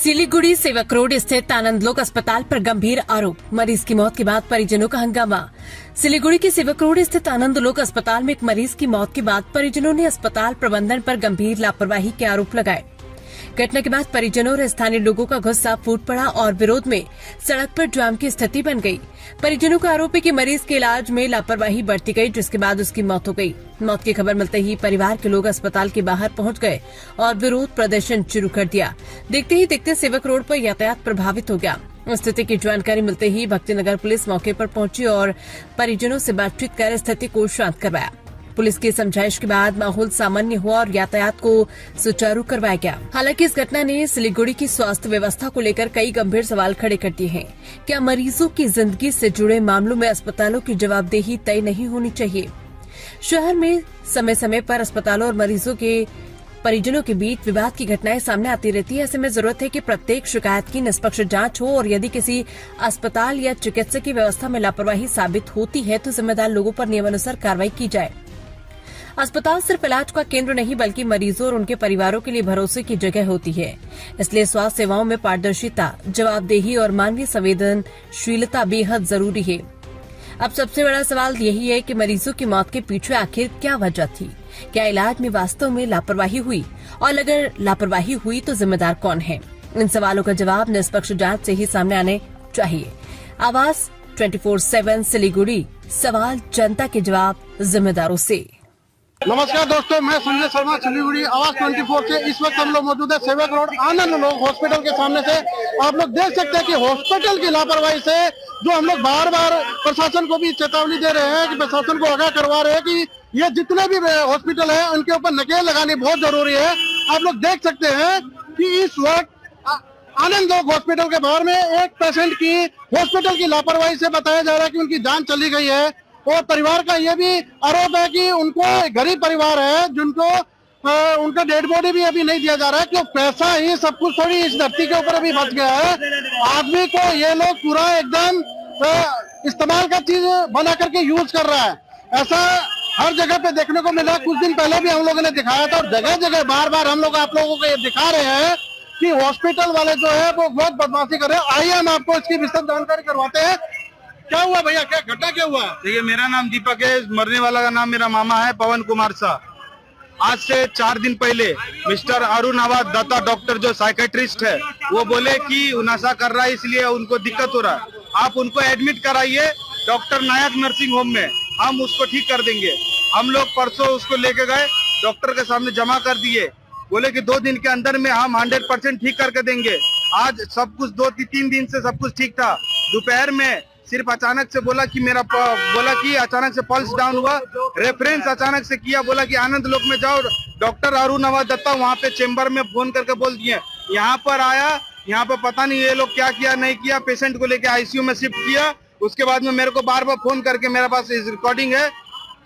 सिलीगुड़ी सेवक रोड स्थित आनंद लोक अस्पताल पर गंभीर आरोप। मरीज की मौत के बाद परिजनों का हंगामा। सिलीगुड़ी के सेवक रोड स्थित आनंद लोक अस्पताल में एक मरीज की मौत के बाद परिजनों ने अस्पताल प्रबंधन पर गंभीर लापरवाही के आरोप लगाए। घटना के बाद परिजनों और स्थानीय लोगों का गुस्सा फूट पड़ा और विरोध में सड़क पर जाम की स्थिति बन गई। परिजनों का आरोप है कि मरीज के इलाज में लापरवाही बरती गई, जिसके बाद उसकी मौत हो गई। मौत की खबर मिलते ही परिवार के लोग अस्पताल के बाहर पहुंच गए और विरोध प्रदर्शन शुरू कर दिया। देखते ही देखते सेवक रोड पर यातायात प्रभावित हो गया। स्थिति की जानकारी मिलते ही भक्तिनगर पुलिस मौके पर पहुंची और परिजनों से बातचीत कर स्थिति को शांत करवाया। पुलिस की समझाइश के बाद माहौल सामान्य हुआ और यातायात को सुचारू करवाया गया। हालांकि इस घटना ने सिलीगुड़ी की स्वास्थ्य व्यवस्था को लेकर कई गंभीर सवाल खड़े कर दिए हैं। क्या मरीजों की जिंदगी से जुड़े मामलों में अस्पतालों की जवाबदेही तय नहीं होनी चाहिए? शहर में समय समय पर अस्पतालों और मरीजों के परिजनों के बीच विवाद की घटनाएं सामने आती रहती है। ऐसे में जरूरत है कि प्रत्येक शिकायत की निष्पक्ष जांच हो और यदि किसी अस्पताल या चिकित्सक की व्यवस्था में लापरवाही साबित होती है तो जिम्मेदार लोगों पर नियमानुसार कार्रवाई की जाए। अस्पताल सिर्फ इलाज का केंद्र नहीं बल्कि मरीजों और उनके परिवारों के लिए भरोसे की जगह होती है। इसलिए स्वास्थ्य सेवाओं में पारदर्शिता, जवाबदेही और मानवीय संवेदनशीलता बेहद जरूरी है। अब सबसे बड़ा सवाल यही है कि मरीजों की मौत के पीछे आखिर क्या वजह थी? क्या इलाज में वास्तव में लापरवाही हुई? और अगर लापरवाही हुई तो जिम्मेदार कौन है? इन सवालों का जवाब निष्पक्ष जांच से ही सामने आने चाहिए। आवाज 24/7 सिलीगुड़ी, सवाल जनता के जवाब जिम्मेदारों से। नमस्कार दोस्तों, मैं संजय शर्मा, सिलीगुड़ी आवाज 24 से। इस वक्त हम लोग मौजूद है सेवक रोड आनंद लोक हॉस्पिटल के सामने से। आप लोग देख सकते हैं कि हॉस्पिटल की लापरवाही से जो हम लोग बार बार प्रशासन को भी चेतावनी दे रहे हैं कि प्रशासन को आगाह करवा रहे हैं कि ये जितने भी हॉस्पिटल है उनके ऊपर नकेल लगानी बहुत जरूरी है। आप लोग देख सकते हैं कि इस वक्त आनंद लोक हॉस्पिटल के बाहर में एक पेशेंट की हॉस्पिटल की लापरवाही से बताया जा रहा है कि उनकी जान चली गई है। और परिवार का यह भी आरोप है कि उनको गरीब परिवार है जिनको उनका डेड बॉडी भी अभी नहीं दिया जा रहा है, क्यों पैसा ही सब कुछ थोड़ी इस धरती के ऊपर अभी बच गया है। आदमी को ये लोग पूरा एकदम इस्तेमाल का चीज बना करके यूज कर रहा है। ऐसा हर जगह पे देखने को मिला। कुछ दिन पहले भी हम लोगों ने दिखाया था और जगह जगह बार बार हम लोग आप लोगों को ये दिखा रहे हैं कि हॉस्पिटल वाले जो है वो बहुत बदमाशी कर रहे हैं। आइए हम आपको इसकी विस्तृत जानकारी करवाते हैं। क्या हुआ भैया, क्या घटना क्या हुआ? देखिए, मेरा नाम दीपक है, मरने वाला का नाम मेरा मामा है पवन कुमार शाह। आज से 4 दिन पहले मिस्टर अरुण आवाज दत्ता डॉक्टर जो साइकेट्रिस्ट है वो बोले कि नशा कर रहा है इसलिए उनको दिक्कत हो रहा है, आप उनको एडमिट कराइए डॉक्टर नायक नर्सिंग होम में, हम उसको ठीक कर देंगे। हम लोग परसों उसको लेके गए, डॉक्टर के सामने जमा कर दिए, बोले कि 2 दिन के अंदर में हम 100% ठीक करके देंगे। आज सब कुछ 2-3 दिन से सब कुछ ठीक था। दोपहर में सिर्फ अचानक से बोला कि अचानक से पल्स डाउन हुआ, रेफरेंस अचानक से किया, बोला कि आनंद लोक में जाओ। डॉक्टर अरुण आवाज दत्ता वहाँ पे चेंबर में फोन करके बोल दिए। यहाँ पर आया, यहाँ पर पता नहीं ये लोग क्या किया नहीं किया, पेशेंट को लेके आईसीयू में शिफ्ट किया। उसके बाद में मेरे को बार बार फोन करके, मेरे पास रिकॉर्डिंग है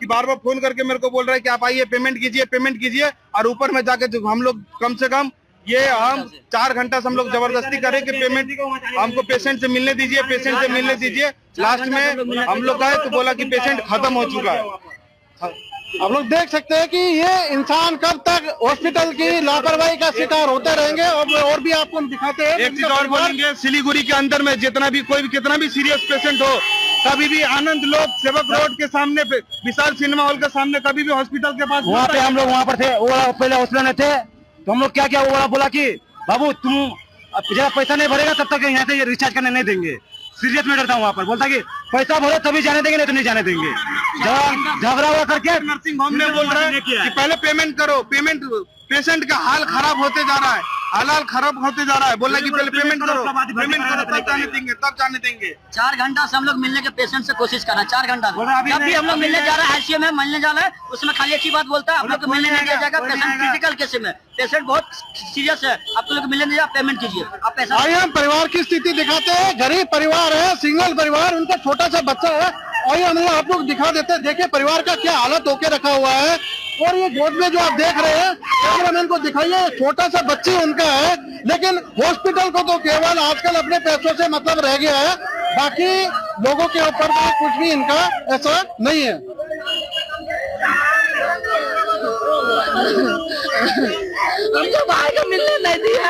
कि बार बार फोन करके मेरे को बोल रहा है कि आप आइए पेमेंट कीजिए। और ऊपर में जाके हम लोग कम से कम ये हम 4 घंटा से हम लोग जबरदस्ती करें कि पेमेंट हमको पेशेंट से मिलने दीजिए। लास्ट में हम लोग गए तो बोला कि पेशेंट खत्म हो चुका है। आप लोग देख सकते हैं कि ये इंसान कब तक हॉस्पिटल की लापरवाही का शिकार होते रहेंगे। और भी आपको हम दिखाते हैं। एक चीज और बोलेंगे, सिलीगुड़ी के अंदर में जितना भी कोई भी कितना भी सीरियस पेशेंट हो, कभी भी आनंद लोक सेवक रोड के सामने विशाल सिनेमा हॉल के सामने कभी भी हॉस्पिटल के पास वहाँ पे हम लोग वहाँ पर थे, वो पहले हॉस्पिटल में थे तो हम लोग क्या किया, वो बोला कि बाबू तुम जब पैसा नहीं भरेगा तब तक यहाँ से रिचार्ज करने नहीं देंगे। सीरियस मैटर था वहाँ पर, बोलता कि पैसा भरो तभी जाने देंगे, नहीं तो नहीं जाने देंगे। झगड़ा हुआ करके नर्सिंग होम में बोल रहे हैं कि पहले पेमेंट करो। पेशेंट का हाल खराब होते जा रहा है, बोला कि पहले पेमेंट करो तब जाने देंगे। 4 घंटा से हम लोग मिलने के पेशेंट से कोशिश कर रहे हैं। 4 घंटा जब भी हम लोग मिलने जा रहे हैं आईसीयू में मिलने जा रहे हैं, उसमें खाली एक ही बात बोलता है, आप लोग को मिलने नहीं दिया जाएगा। पेशेंट क्रिटिकल केस में, पेशेंट बहुत सीरियस है, आप लोग मिलने नहीं, पेमेंट कीजिए आप पैसा। आइए हम परिवार की स्थिति दिखाते हैं। गरीब परिवार है, सिंगल परिवार, उनका छोटा सा बच्चा है। आइए हम आप लोग दिखा देते हैं। देखिए परिवार का क्या हालत होके रखा हुआ है। और ये गोद में जो आप देख रहे हैं, कैमरामैन को दिखाइए, छोटा सा बच्ची उनका है। लेकिन हॉस्पिटल को तो केवल आजकल अपने पैसों से मतलब रह गया है, बाकी लोगों के ऊपर तो कुछ भी इनका ऐसा नहीं है। हमको भाई को मिलने नहीं दिया।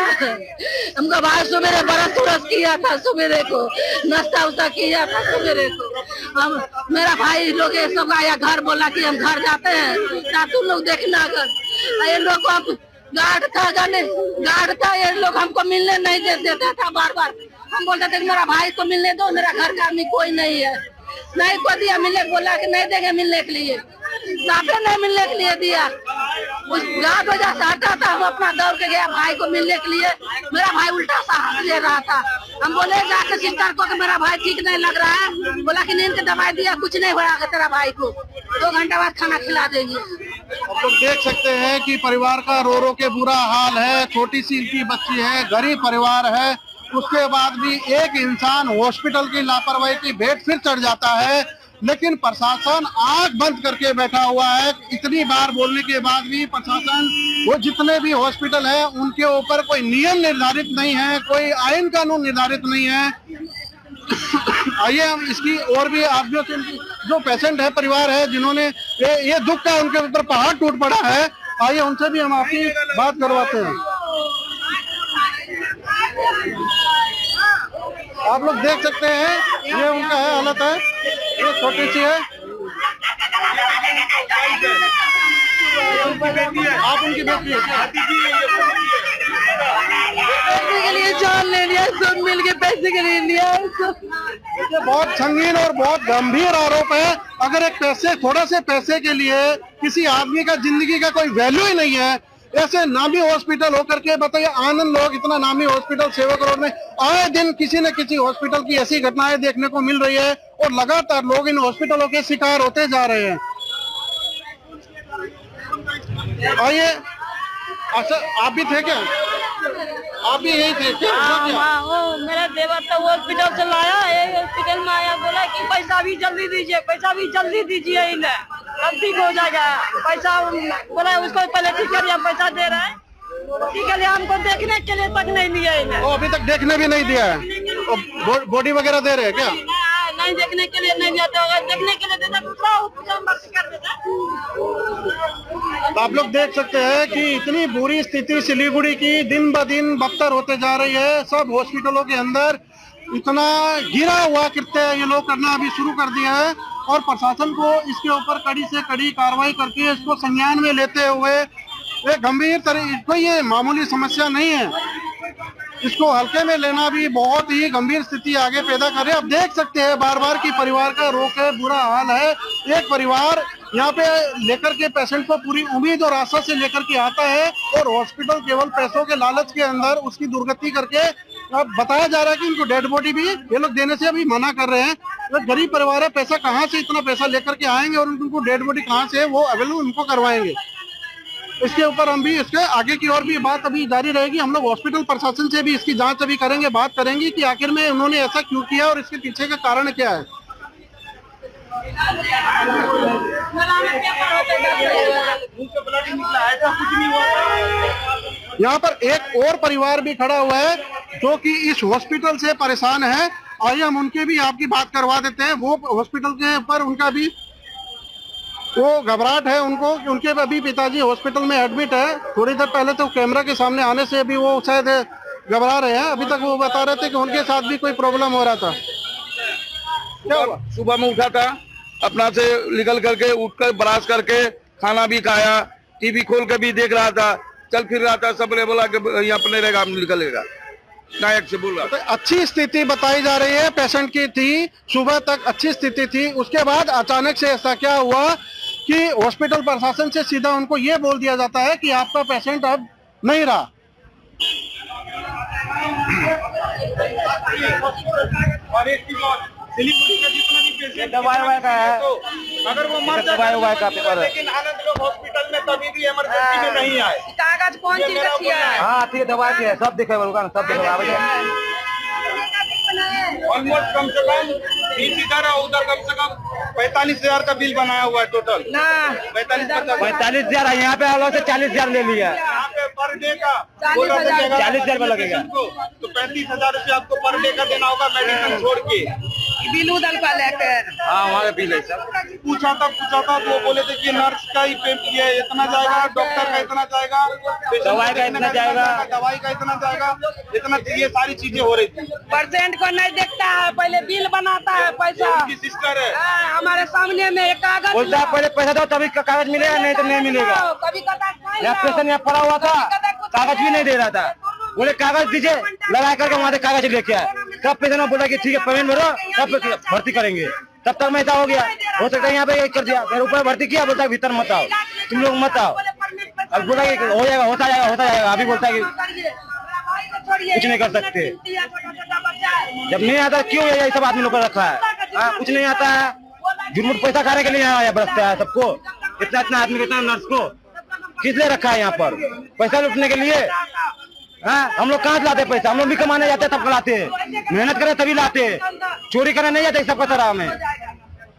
हमको भाई सवेरे बरस उरस किया था, सवेरे को नाश्ता उस्ता किया था सवेरे को। हम मेरा भाई लोग ये सब आया घर, बोला कि हम घर जाते हैं, तुम लोग देखना अगर ये लोग को गार्ड था, ये लोग हमको मिलने नहीं देता था। बार बार हम बोलते थे कि मेरा भाई को मिलने दो, मेरा घर का आदमी कोई नहीं है, नहीं को दिया मिलने, बोला कि नहीं देंगे मिलने के लिए, साफे नहीं मिलने के लिए दिया। उस गार्ड वजह से हटा था, हम अपना दौड़ के गया भाई को मिलने के लिए। मेरा भाई उल्टा सा हाथ ले रहा था। हम बोले जाकर सिस्टर को कि मेरा भाई ठीक नहीं लग रहा है, बोला कि नींद की दवाई दिया, कुछ नहीं हुआ तेरा भाई को, 2 घंटा बाद खाना खिला देंगे। आप लोग देख सकते हैं कि परिवार का रो रो के बुरा हाल है। छोटी सी इनकी बच्ची है, गरीब परिवार है, उसके बाद भी एक इंसान हॉस्पिटल की लापरवाही की भेंट फिर चढ़ जाता है। लेकिन प्रशासन आंख बंद करके बैठा हुआ है। इतनी बार बोलने के बाद भी प्रशासन, वो जितने भी हॉस्पिटल है उनके ऊपर कोई नियम निर्धारित नहीं है, कोई आईन कानून निर्धारित नहीं है। आइए हम इसकी और भी आदमियों से, जो पेशेंट है, परिवार है, जिन्होंने ये दुख का उनके ऊपर पहाड़ टूट पड़ा है, आइए उनसे भी हम आपकी बात करवाते हैं। आप लोग देख सकते हैं, ये उनका है हालत है, ये छोटी सी है। आप उनकी बेटी पैसे के लिए जान ले लिया, सब मिल के पैसे के लिए लिया। ये बहुत संगीन और बहुत गंभीर आरोप है। अगर एक पैसे, थोड़ा से पैसे के लिए किसी आदमी का जिंदगी का कोई वैल्यू ही नहीं है, ऐसे नामी हॉस्पिटल होकर के, बताइए आनंद लोग, इतना नामी हॉस्पिटल सेवक रोड में आए दिन किसी न किसी हॉस्पिटल की ऐसी घटनाएं देखने को मिल रही है और लगातार लोग इन हॉस्पिटलों के शिकार होते जा रहे हैं। आइए, अच्छा आप भी थे क्या? आप भी यही थे क्या? वो मेरा देवर तो हॉस्पिटल से लाया, हॉस्पिटल में आया, बोला कि पैसा भी जल्दी दीजिए, पैसा भी जल्दी दीजिए, इन्हें अब ठीक हो जाएगा पैसा। बोला उसको पहले ठीक कर दिया, पैसा दे रहा है, ठीक है, हमको देखने के लिए तक नहीं लिया इन्हें। वो अभी तक देखने भी नहीं दिया है। बॉडी वगैरह दे रहे हैं क्या? नहीं देखने के लिए नहीं दिया, तो अगर देखने के लिए देता तो कर देता। आप लोग देख सकते हैं कि इतनी बुरी स्थिति सिलीगुड़ी की दिन ब दिन बदतर होते जा रही है। सब हॉस्पिटलों के अंदर इतना गिरा हुआ कृत्य ये लोग करना अभी शुरू कर दिया है और प्रशासन को इसके ऊपर कड़ी से कड़ी कार्रवाई करके इसको संज्ञान में लेते हुए एक गंभीर कोई ये मामूली समस्या नहीं है, इसको हल्के में लेना भी बहुत ही गंभीर स्थिति आगे पैदा करे। अब देख सकते हैं बार बार कि परिवार का रो के बुरा हाल है। एक परिवार यहाँ पे लेकर के पेशेंट को पूरी उम्मीद और आशा से लेकर के आता है और हॉस्पिटल केवल पैसों के लालच के अंदर उसकी दुर्गति करके, अब बताया जा रहा है कि इनको डेड बॉडी भी ये लोग देने से अभी मना कर रहे हैं। तो गरीब परिवार है, पैसा कहाँ से इतना पैसा लेकर के आएंगे और उनको डेड बॉडी कहाँ से वो अवेलेबल उनको करवाएंगे। इसके ऊपर हम भी इसके आगे की और भी बात अभी जारी रहेगी। हम लोग हॉस्पिटल प्रशासन से भी इसकी जांच अभी करेंगे, बात करेंगे कि आखिर में उन्होंने ऐसा क्यों किया और इसके पीछे का कारण क्या है। यहाँ पर एक और परिवार भी खड़ा हुआ है जो कि इस हॉस्पिटल से परेशान है। आइए हम उनके भी आपकी बात करवा देते हैं। वो हॉस्पिटल के ऊपर उनका भी वो घबराहट है उनको कि उनके अभी पिताजी हॉस्पिटल में एडमिट है। थोड़ी देर पहले तो कैमरा के सामने आने से अभी वो शायद घबरा रहे हैं। अभी तक वो बता रहे थे कि उनके साथ भी कोई प्रॉब्लम हो रहा था। क्या हुआ? सुबह में उठा था, अपना से निकल करके उठकर ब्रश करके खाना भी खाया, टीवी खोल के भी देख रहा था, चल फिर रहा था। सबने बोला कि यहाँ पर नहीं रहेगा, हम निकलेगा, नायक से बोल रहा। तो अच्छी स्थिति बताई जा रही है पेशेंट की थी, सुबह तक अच्छी स्थिति थी। उसके बाद अचानक से ऐसा क्या हुआ कि हॉस्पिटल प्रशासन से सीधा उनको ये बोल दिया जाता है कि आपका पेशेंट अब नहीं रहा। सिलीगुड़ी का जितना भी पेशेंट दवाई का है, अगर वो मर दवाई का पेपर है, लेकिन आनंद लोग हॉस्पिटल में कभी भी इमरजेंसी में नहीं आए। कागज कौन चीज का किया है? हाँ ठीक है, दवाई की है, सब दिखे सब दिखे। ऑलमोस्ट कम से कम 20,000 और उधर कम से कम 45,000 का बिल बनाया हुआ है टोटल। 45,000 यहाँ पे अलग से 40,000 ले लिया। यहाँ पे पर डे का 40,000 लगेगा तो 35,000 रुपये आपको पर डे का देना होगा मेडिसिन छोड़ के। बिलू दल का लेकर हाँ हमारे बिल है सब। पूछा था तो वो बोले थे कि नर्स का ही ये इतना जाएगा, डॉक्टर का इतना जाएगा, दवाई का इतना जाएगा, दवाई का इतना जाएगा, इतना ये सारी चीजें हो रही थी। पेशेंट को नहीं देखता है, पहले बिल बनाता है पैसा। उनकी सिस्टर है, हमारे सामने में एक कागज बोलता है पहले पैसा दो तभी कागज मिलेगा, नहीं तो नहीं मिलेगा। कभी यहाँ पेशेंट यहाँ पड़ा हुआ था, कागज भी नहीं दे रहा था। बोले कागज दीजिए, लगा करके वहाँ से कागज लेके आए। तब पेशेंट ने बोला कि ठीक है पेमेंट भरो तब भर्ती करेंगे। तब तक मैं ऐसा हो गया, हो सकता है यहाँ पे कर दिया, फिर ऊपर भर्ती किया, बोलता है भीतर मत आओ, तुम लोग मत आओ। अब बोला कि हो जाएगा, होता जाएगा। अभी बोलता है कि कुछ नहीं कर सकते। जब नहीं आता क्यों ये सब आदमी लोग को रखा है? कुछ नहीं आता है, झूठ पैसा खाने के लिए आया बरसता है सबको। इतना आदमी इतना नर्स को किस लिए रखा है यहाँ पर? पैसा लूटने के लिए। हम लोग कहाँ से लाते पैसा? हम लोग भी कमाने जाते हैं तब लाते हैं, मेहनत करें तभी लाते हैं, चोरी करने नहीं जाते सबका तरह में।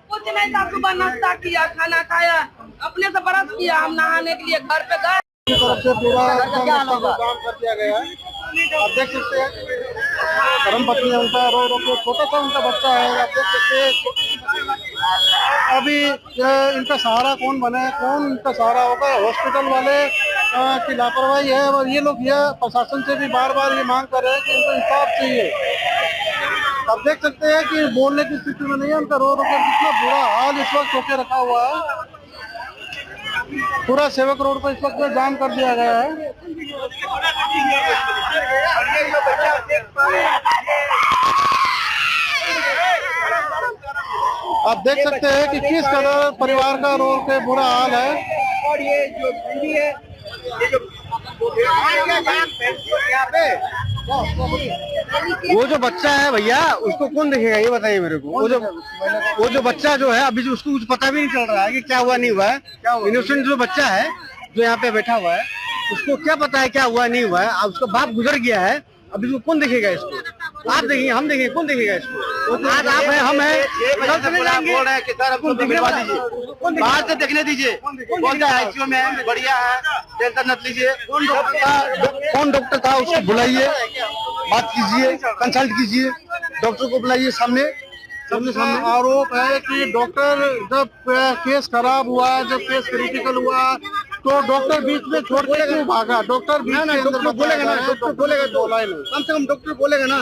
कुछ नहीं था, सुबह नाश्ता किया, खाना खाया, अपने से ब्रश किया, हम नहाने के लिए घर पे गए। की तरफ से पूरा इंतजाम कर दिया गया है। आप देख सकते हैं धर्मपत्नी उनका रो के छोटा सा उनका बच्चा है। आप देख सकते हैं अभी इनका सहारा कौन बने, कौन इनका सहारा होगा? हॉस्पिटल वाले की लापरवाही है। और ये लोग यह प्रशासन से भी बार बार ये मांग कर रहे हैं कि इनको इंसाफ चाहिए। आप देख सकते हैं कि बोलने की स्थिति में नहीं है, उनका रो के कितना बुरा हाल इस वक्त होके रखा हुआ है। पूरा सेवक रोड पर इस वक्त जाम कर दिया गया है। आप देख सकते हैं कि किस कदर परिवार का रो के बुरा हाल है। और ये जो बिल्ली है, ये जो वो जो बच्चा है भैया उसको कौन देखेगा ये बताइए मेरे को। वो जो बच्चा जो है अभी जो उसको कुछ पता भी नहीं चल रहा है कि क्या हुआ नहीं हुआ है। इनोसेंट जो बच्चा है जो यहाँ पे बैठा हुआ है उसको क्या पता है क्या हुआ नहीं हुआ है। अब उसका बाप गुजर गया है, अभी इसको कौन देखेगा? इसको आप देखेंगे, हम देखेंगे, कौन देखेगा इसको? आज आप है, हम है, कल चले जाएंगे। बाहर से देखने दीजिए, बोलता है आईसीयू में है, बढ़िया है, टेंशन मत लीजिए। कौन डॉक्टर था उसको बुलाइए, बात कीजिए, कंसल्ट कीजिए, डॉक्टर को बुलाइए सामने। आरोप है कि डॉक्टर जब केस खराब हुआ, जब केस क्रिटिकल हुआ तो डॉक्टर बीच में छोड़ के क्यों भागा? डॉक्टर बीच में डॉक्टर बोलेगा ना, डॉक्टर बोलेगा तो कम से कम डॉक्टर बोलेगा ना,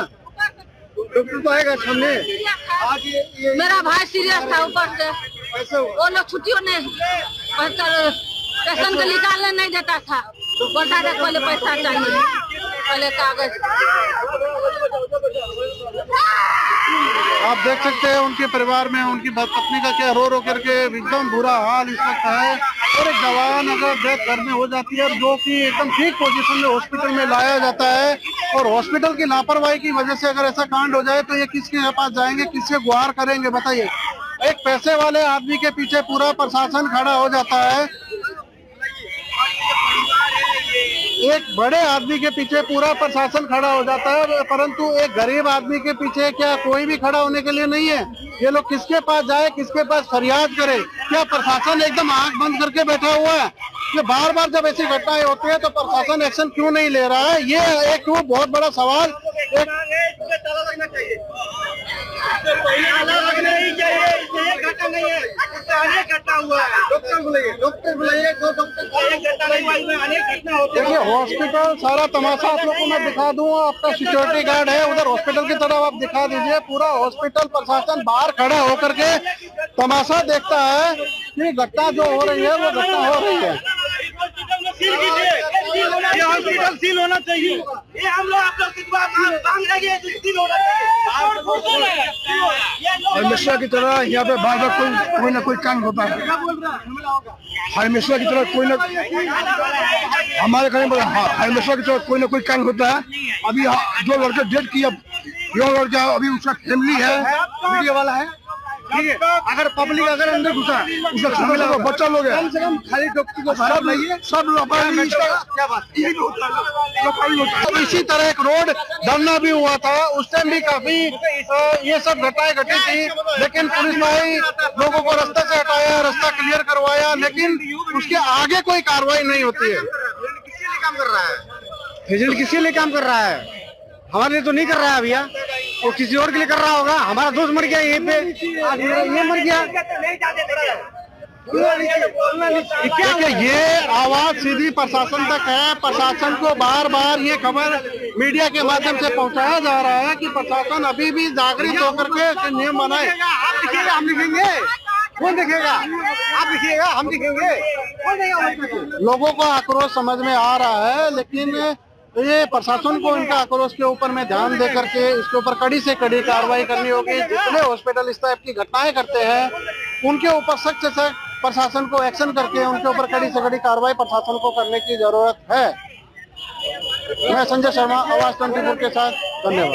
डॉक्टर तो आएगा सामने। आज ये मेरा भाई सीरियस था, ऊपर से वो लोग छुट्टियों ने पेशेंट को निकालने नहीं देता था, बोलता था पहले पैसा चाहिए, पहले कागज। आप देख सकते हैं उनके परिवार में उनकी पत्नी का क्या रो करके एकदम बुरा हाल इस वक्त है। और एक जवान अगर डेथ घर में हो जाती है, जो कि एकदम ठीक पोजीशन में हॉस्पिटल में लाया जाता है, और हॉस्पिटल की लापरवाही की वजह से अगर ऐसा कांड हो जाए तो ये किसके पास जाएंगे, किससे गुहार करेंगे बताइए? एक पैसे वाले आदमी के पीछे पूरा प्रशासन खड़ा हो जाता है, एक बड़े आदमी के पीछे पूरा प्रशासन खड़ा हो जाता है, परंतु एक गरीब आदमी के पीछे क्या कोई भी खड़ा होने के लिए नहीं है। ये लोग किसके पास जाए, किसके पास फरियाद करे? क्या प्रशासन एकदम आंख बंद करके बैठा हुआ है? ये बार बार जब ऐसी घटनाएं होती है तो प्रशासन एक्शन क्यों नहीं ले रहा है? ये एक बहुत बड़ा सवाल। देखिए हॉस्पिटल सारा तमाशा आप लोगों को मैं दिखा दूं। आपका सिक्योरिटी गार्ड है उधर हॉस्पिटल की तरफ, आप दिखा दीजिए। पूरा हॉस्पिटल प्रशासन बाहर खड़ा होकर के तमाशा देखता है कि घटना जो हो रही है वो घटना हो रही है। ये हॉस्पिटल सील होना चाहिए। ये हम लोग आप लोग मांग रहे हैं, सील होना चाहिए। हमेशा की तरह यहाँ पे बार बार कोई ना कोई कांड होता है। हमेशा की तरह कोई ना हमारे घर में हमेशा की तरह कोई ना कोई कांड होता है। अभी जो लड़का डेट किया, यो लड़का अभी उसका फैमिली है, मीडिया वाला है, ठीक है। अगर पब्लिक अगर अंदर घुसा, उसका छोटा लोग बच्चा लोग है, कम से कम खाली डॉक्टर को सब नहीं है, सब लोग क्या बात है। इसी तरह एक रोड धरना भी हुआ था, उस टाइम भी काफी ये सब घटनाएं घटी थी, लेकिन पुलिस भाई लोगों को रास्ते से हटाया, रास्ता क्लियर करवाया, लेकिन उसके आगे कोई कार्रवाई नहीं होती है। एजेंट किसी लिए काम कर रहा है? हमारे लिए तो नहीं कर रहा है भैया। वो किसी और के लिए कर रहा होगा। हमारा दोस्त मर गया यहीं पे, ये मर गया। देखिए ये आवाज सीधी प्रशासन तक है। प्रशासन को बार बार ये खबर मीडिया के माध्यम से पहुंचाया जा रहा है कि प्रशासन अभी भी जागृत होकर के नियम बनाए। आप लिखिएगा, हम लिखेंगे, कौन देखेगा? आप लिखिएगा, हम लिखेंगे, कौन देखेगा? लोगों को आक्रोश समझ में आ रहा है, लेकिन ये प्रशासन को इनका आक्रोश के ऊपर में ध्यान दे करके इसके ऊपर कड़ी से कड़ी कार्रवाई करनी होगी। जितने हॉस्पिटल इस टाइप की घटनाएं करते हैं उनके ऊपर सख्त से सख्त प्रशासन को एक्शन करके उनके ऊपर कड़ी से कड़ी कार्रवाई प्रशासन को करने की जरूरत है। मैं संजय शर्मा, आवाज 24 के साथ, धन्यवाद।